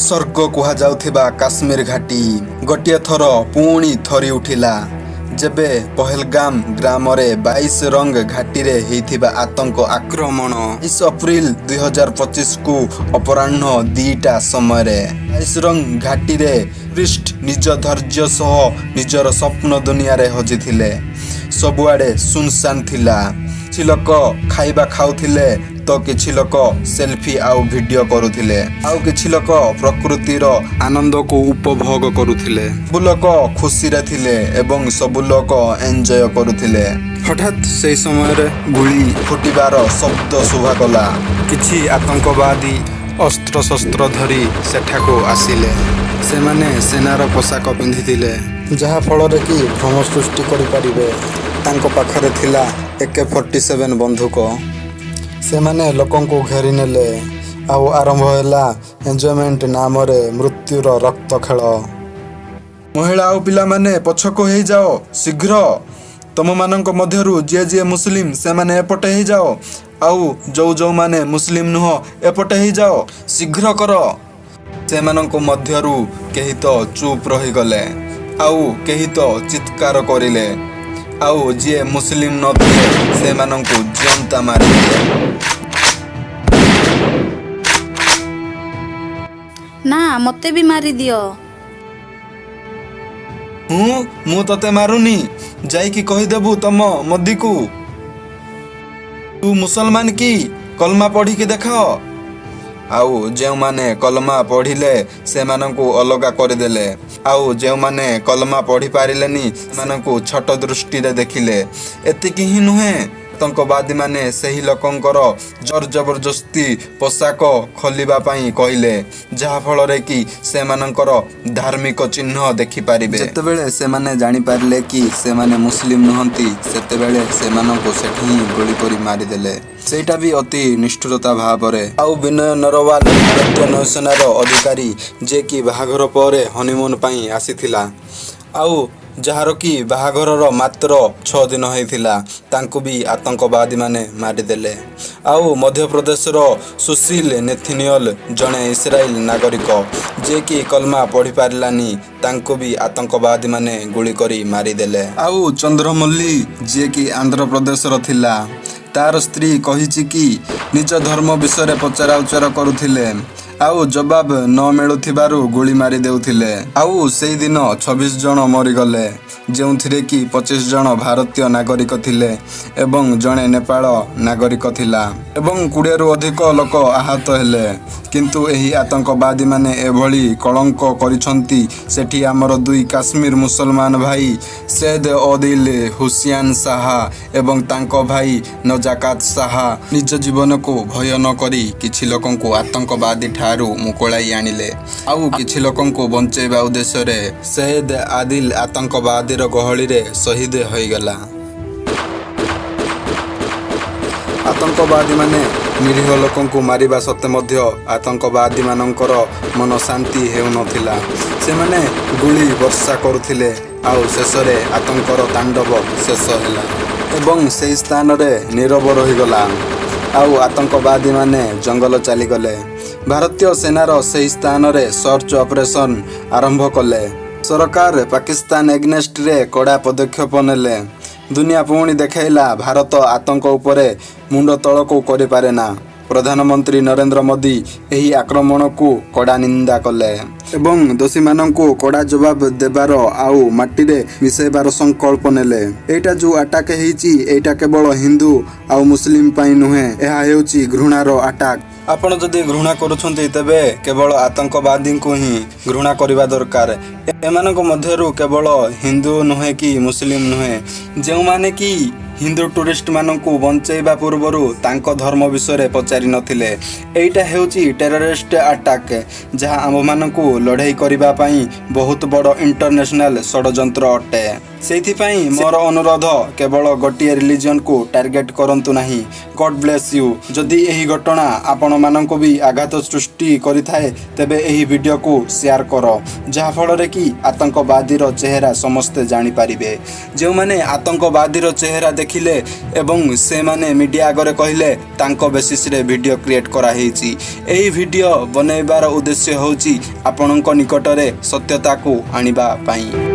स्वर्ग कुहाଯାଉଥିବା କାଶ୍ମୀର ଘାଟି ଗୋଟିଏ ଥର ପୁଣି ଥରି ଉଠିଲା ଯେବେ ପହଲଗାମ ଗ୍ରାମରେ 22 ରଙ୍ଗ ଘାଟିରେ ହେଇଥିବା ଆତଙ୍କ ଆକ୍ରମଣ 23 ଏପ୍ରିଲ 2025କୁ ଅପରାହ୍ନ 2ଟା ସମୟରେ 22 ରଙ୍ଗ ଘାଟିରେ ଟେରରିଷ୍ଟ ନିଜ ଧୈର୍ଯ୍ୟ ସହ ନିଜର ସ୍ୱପ୍ନ ଦୁନିଆରେ ହଜିଥିଲେ। ସବୁଆଡ଼େ ସୁନସାନ ଥିଲା। କିଛି ଲୋକ ଖାଇବା ଖାଉଥିଲେ ତ କିଛି ଲୋକ ସେଲ୍ଫି ଆଉ ଭିଡ଼ିଓ କରୁଥିଲେ, ଆଉ କିଛି ଲୋକ ପ୍ରକୃତିର ଆନନ୍ଦକୁ ଉପଭୋଗ କରୁଥିଲେ। ସବୁ ଲୋକ ଖୁସିରେ ଥିଲେ ଏବଂ ସବୁ ଲୋକ ଏନ୍ଜୟ କରୁଥିଲେ। ହଠାତ୍ ସେହି ସମୟରେ ଗୁଳି ଫୁଟିବାର ଶବ୍ଦ ଶୁଭାଗଲା। କିଛି ଆତଙ୍କବାଦୀ ଅସ୍ତ୍ରଶସ୍ତ୍ର ଧରି ସେଠାକୁ ଆସିଲେ। ସେମାନେ ସେନାର ପୋଷାକ ପିନ୍ଧିଥିଲେ, ଯାହାଫଳରେ କି ଭ୍ରମ ସୃଷ୍ଟି କରିପାରିବେ। ତାଙ୍କ ପାଖରେ ଥିଲା AK-47 ବନ୍ଧୁକ। ସେମାନେ ଲୋକଙ୍କୁ ଘେରି ନେଲେ ଆଉ ଆରମ୍ଭ ହେଲା ଏନ୍ଜୟମେଣ୍ଟ ନାମରେ ମୃତ୍ୟୁର ରକ୍ତ ଖେଳ। ମହିଳା ଆଉ ପିଲାମାନେ ପଛକୁ ହେଇଯାଅ, ଶୀଘ୍ର। ତମମାନଙ୍କ ମଧ୍ୟରୁ ଯିଏ ମୁସଲିମ ସେମାନେ ଏପଟେ ହେଇଯାଅ, ଆଉ ଯେଉଁମାନେ ମୁସଲିମ ନୁହଁ ଏପଟେ ହେଇଯାଅ, ଶୀଘ୍ର କର। ସେମାନଙ୍କ ମଧ୍ୟରୁ କେହି ତ ଚୁପ୍ ରହିଗଲେ, ଆଉ କେହି ତ ଚିତ୍କାର କରିଲେ, ଆଉ ଯିଏ ମୁସଲିମ ନଥିଲେ ସେମାନଙ୍କୁ ଜିଅନ୍ତା ମାରିଥିଲେ। ନା, ମୋତେ ବି ମାରିଦିଅ। ମୁଁ ତତେ ମାରୁନି, ଯାଇକି କହିଦେବୁ ତମ ମୋଦିକୁ। ତୁ ମୁସଲମାନ କି? କଲମା ପଢ଼ିକି ଦେଖାଅ। ଆଉ ଯେଉଁମାନେ କଲମା ପଢ଼ିଲେ ସେମାନଙ୍କୁ ଅଲଗା କରିଦେଲେ, ଆଉ ଯେଉଁମାନେ କଲମା ପଢ଼ି ପାରିଲେନି ସେମାନଙ୍କୁ ଛୋଟ ଦୃଷ୍ଟିରେ ଦେଖିଲେ। ଏତିକି ହିଁ ନୁହେଁ, ଆତଙ୍କବାଦୀମାନେ ସେହି ଲୋକଙ୍କର ଜବରଦସ୍ତି ପୋଷାକ ଖୋଲିବା ପାଇଁ କହିଲେ, ଯାହାଫଳରେ କି ସେମାନଙ୍କର ଧାର୍ମିକ ଚିହ୍ନ ଦେଖିପାରିବେ। ଯେତେବେଳେ ସେମାନେ ଜାଣିପାରିଲେ କି ସେମାନେ ମୁସଲିମ ନୁହନ୍ତି, ସେତେବେଳେ ସେମାନଙ୍କୁ ସେଠି ହିଁ ଗୁଳି କରି ମାରିଦେଲେ, ସେଇଟା ବି ଅତି ନିଷ୍ଠୁରତା ଭାବରେ। ଆଉ ବିନୟ ନରୱାଲ ଭାରତୀୟ ନୌସେନାର ଅଧିକାରୀ, ଯିଏକି ବାହାଘର ପରେ ହନିମୁନ୍ ପାଇଁ ଆସିଥିଲା, ଆଉ ଯାହାର କି ବାହାଘରର ମାତ୍ର 6 ଦିନ ହେଇଥିଲା, ତାଙ୍କୁ ବି ଆତଙ୍କବାଦୀମାନେ ମାରିଦେଲେ। ଆଉ ମଧ୍ୟପ୍ରଦେଶର ସୁଶୀଲ ନେଥିନିୟଲ, ଜଣେ ଇସ୍ରାଏଲ ନାଗରିକ, ଯିଏକି କଲମା ପଢ଼ିପାରିଲାନି, ତାଙ୍କୁ ବି ଆତଙ୍କବାଦୀମାନେ ଗୁଳି କରି ମାରିଦେଲେ। ଆଉ ଚନ୍ଦ୍ରମଲ୍ଲୀ, ଯିଏକି ଆନ୍ଧ୍ରପ୍ରଦେଶର ଥିଲା, ତାର ସ୍ତ୍ରୀ କହିଛି କି ନିଜ ଧର୍ମ ବିଷୟରେ ପଚରାଉଚରା କରୁଥିଲେ, ଆଉ ଜବାବ ନ ମିଳୁଥିବାରୁ ଗୁଳି ମାରି ଦେଉଥିଲେ। ଆଉ ସେଇଦିନ 26 ଜଣ ମରିଗଲେ, ଯେଉଁଥିରେ କି 25 ଜଣ ଭାରତୀୟ ନାଗରିକ ଥିଲେ ଏବଂ ଜଣେ ନେପାଳ ନାଗରିକ ଥିଲା, ଏବଂ 20ରୁ ଅଧିକ ଲୋକ ଆହତ ହେଲେ। କିନ୍ତୁ ଏହି ଆତଙ୍କବାଦୀମାନେ ଏଭଳି କଳଙ୍କ କରିଛନ୍ତି, ସେଠି ଆମର 2 କାଶ୍ମୀର ମୁସଲମାନ ଭାଇ ସୈୟଦ ଓଦିଲ ହୁସୈନ ଶାହା ଏବଂ ତାଙ୍କ ଭାଇ ନଜାକାତ ଶାହା ନିଜ ଜୀବନକୁ ଭୟ ନ କରି କିଛି ଲୋକଙ୍କୁ ଆତଙ୍କବାଦୀ ଠାରୁ ମୁକୁଳାଇ ଆଣିଲେ, ଆଉ କିଛି ଲୋକଙ୍କୁ ବଞ୍ଚାଇବା ଉଦ୍ଦେଶ୍ୟରେ ସୈୟଦ ଆଦିଲ ଆତଙ୍କବାଦୀର ଗହଳିରେ ଶହୀଦ ହୋଇଗଲା। ଆତଙ୍କବାଦୀମାନେ ନିରୀହ ଲୋକଙ୍କୁ ମାରିବା ସତ୍ତ୍ୱେ ମଧ୍ୟ ଆତଙ୍କବାଦୀମାନଙ୍କର ମନ ଶାନ୍ତି ହେଉନଥିଲା। ସେମାନେ ଗୁଳି ବର୍ଷା କରୁଥିଲେ, ଆଉ ଶେଷରେ ଆତଙ୍କର ତାଣ୍ଡବ ଶେଷ ହେଲା ଏବଂ ସେହି ସ୍ଥାନରେ ନୀରବ ରହିଗଲା, ଆଉ ଆତଙ୍କବାଦୀମାନେ ଜଙ୍ଗଲ ଚାଲିଗଲେ। ଭାରତୀୟ ସେନାର ସେହି ସ୍ଥାନରେ ସର୍ଚ୍ଚ ଅପରେସନ ଆରମ୍ଭ କଲେ। ସରକାର ପାକିସ୍ତାନ ଏଗନେଷ୍ଟରେ କଡ଼ା ପଦକ୍ଷେପ ନେଲେ। ଦୁନିଆ ପୁଣି ଦେଖାଇଲା ଭାରତ ଆତଙ୍କ ଉପରେ ମୁଣ୍ଡ ତଳକୁ କରିପାରେ ନା। ପ୍ରଧାନମନ୍ତ୍ରୀ ନରେନ୍ଦ୍ର ମୋଦି ଏହି ଆକ୍ରମଣକୁ କଡ଼ା ନିନ୍ଦା କଲେ ଏବଂ ଦୋଷୀମାନଙ୍କୁ କଡ଼ା ଜବାବ ଦେବାର ଆଉ ମାଟିରେ ମିଶାଇବାର ସଂକଳ୍ପ ନେଲେ। ଏଇଟା ଯେଉଁ ଆଟାକ୍ ହେଇଛି, ଏଇଟା କେବଳ ହିନ୍ଦୁ ଆଉ ମୁସଲିମ ପାଇଁ ନୁହେଁ, ଏହା ହେଉଛି ଘୃଣାର ଆଟାକ୍। ଆପଣ ଯଦି ଘୃଣା କରୁଛନ୍ତି, ତେବେ କେବଳ ଆତଙ୍କବାଦୀଙ୍କୁ ହିଁ ଘୃଣା କରିବା ଦରକାର। ଏମାନଙ୍କ ମଧ୍ୟରୁ କେବଳ ହିନ୍ଦୁ ନୁହେଁ କି ମୁସଲିମ ନୁହେଁ, ଯେଉଁମାନେ କି ହିନ୍ଦୁ ଟୁରିଷ୍ଟମାନଙ୍କୁ ବଞ୍ଚାଇବା ପୂର୍ବରୁ ତାଙ୍କ ଧର୍ମ ବିଷୟରେ ପଚାରି ନଥିଲେ। ଏଇଟା ହେଉଛି ଟେରରିଷ୍ଟ ଆଟାକ୍, ଯାହା ଆମ୍ଭମାନଙ୍କୁ ଲଢ଼େଇ କରିବା ପାଇଁ ବହୁତ ବଡ଼ ଇଣ୍ଟରନ୍ୟାସନାଲ ଷଡ଼ଯନ୍ତ୍ର ଅଟେ। ସେଇଥିପାଇଁ ମୋର ଅନୁରୋଧ କେବଳ ଗୋଟିଏ ରିଲିଜିଅନକୁ ଟାର୍ଗେଟ କରନ୍ତୁ ନାହିଁ। ଗଡ୍ ବ୍ଲେସ୍ ୟୁ। ଯଦି ଏହି ଘଟଣା ଆପଣମାନଙ୍କୁ ବି ଆଘାତ ସୃଷ୍ଟି କରିଥାଏ ତେବେ ଏହି ଭିଡ଼ିଓକୁ ସେୟାର କର, ଯାହାଫଳରେ କି ଆତଙ୍କବାଦୀର ଚେହେରା ସମସ୍ତେ ଜାଣିପାରିବେ। ଯେଉଁମାନେ ଆତଙ୍କବାଦୀର ଚେହେରା ଦେଖିଲେ ଏବଂ ସେମାନେ ମିଡ଼ିଆ ଆଗରେ କହିଲେ ତାଙ୍କ ବେସିସ୍ରେ ଭିଡ଼ିଓ କ୍ରିଏଟ୍ କରାହେଇଛି। ଏହି ଭିଡ଼ିଓ ବନେଇବାର ଉଦ୍ଦେଶ୍ୟ ହେଉଛି ଆପଣଙ୍କ ନିକଟରେ ସତ୍ୟତାକୁ ଆଣିବା ପାଇଁ।